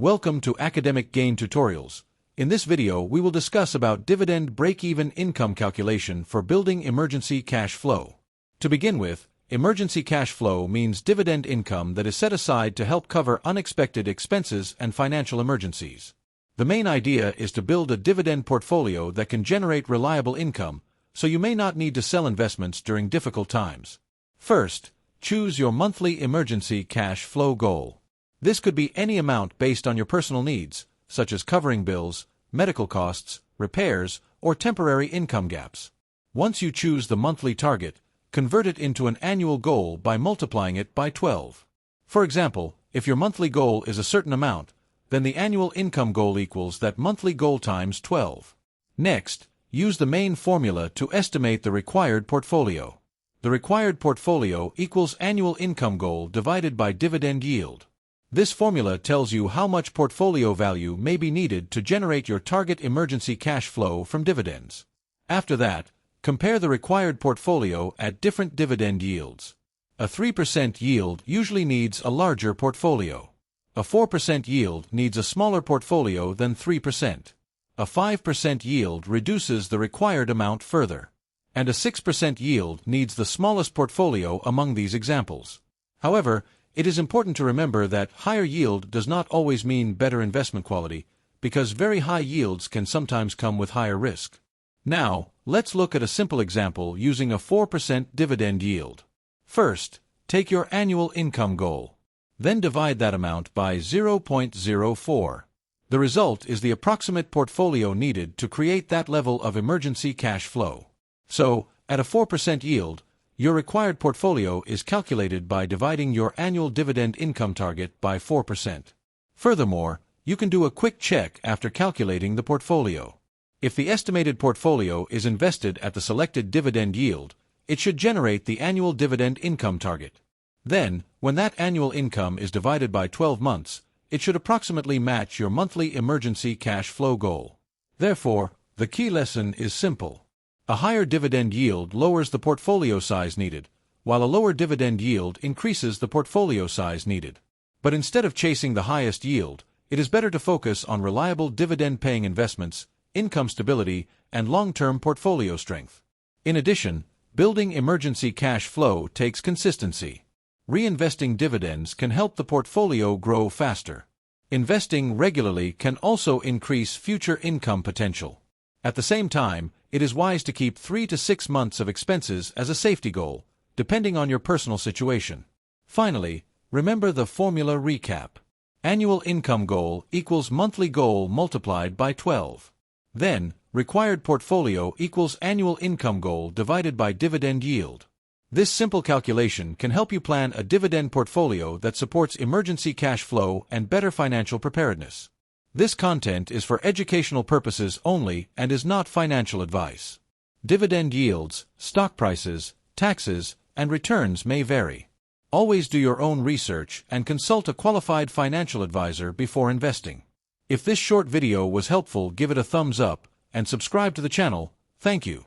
Welcome to Academic Gain Tutorials. In this video, we will discuss about dividend break-even income calculation for building emergency cash flow. To begin with, emergency cash flow means dividend income that is set aside to help cover unexpected expenses and financial emergencies. The main idea is to build a dividend portfolio that can generate reliable income, so you may not need to sell investments during difficult times. First, choose your monthly emergency cash flow goal. This could be any amount based on your personal needs, such as covering bills, medical costs, repairs, or temporary income gaps. Once you choose the monthly target, convert it into an annual goal by multiplying it by 12. For example, if your monthly goal is a certain amount, then the annual income goal equals that monthly goal times 12. Next, use the main formula to estimate the required portfolio. The required portfolio equals annual income goal divided by dividend yield. This formula tells you how much portfolio value may be needed to generate your target emergency cash flow from dividends. After that, compare the required portfolio at different dividend yields. A 3% yield usually needs a larger portfolio. A 4% yield needs a smaller portfolio than 3%. A 5% yield reduces the required amount further. And a 6% yield needs the smallest portfolio among these examples. However, it is important to remember that higher yield does not always mean better investment quality, because very high yields can sometimes come with higher risk. Now, let's look at a simple example using a 4% dividend yield. First, take your annual income goal. Then divide that amount by 0.04. The result is the approximate portfolio needed to create that level of emergency cash flow. So, at a 4% yield, your required portfolio is calculated by dividing your annual dividend income target by 4%. Furthermore, you can do a quick check after calculating the portfolio. If the estimated portfolio is invested at the selected dividend yield, it should generate the annual dividend income target. Then, when that annual income is divided by 12 months, it should approximately match your monthly emergency cash flow goal. Therefore, the key lesson is simple. A higher dividend yield lowers the portfolio size needed, while a lower dividend yield increases the portfolio size needed. But instead of chasing the highest yield, it is better to focus on reliable dividend-paying investments, income stability, and long-term portfolio strength. In addition, building emergency cash flow takes consistency. Reinvesting dividends can help the portfolio grow faster. Investing regularly can also increase future income potential. At the same time, it is wise to keep 3 to 6 months of expenses as a safety goal, depending on your personal situation. Finally, remember the formula recap. Annual income goal equals monthly goal multiplied by 12. Then, required portfolio equals annual income goal divided by dividend yield. This simple calculation can help you plan a dividend portfolio that supports emergency cash flow and better financial preparedness. This content is for educational purposes only and is not financial advice. Dividend yields, stock prices, taxes, and returns may vary. Always do your own research and consult a qualified financial advisor before investing. If this short video was helpful, give it a thumbs up and subscribe to the channel. Thank you.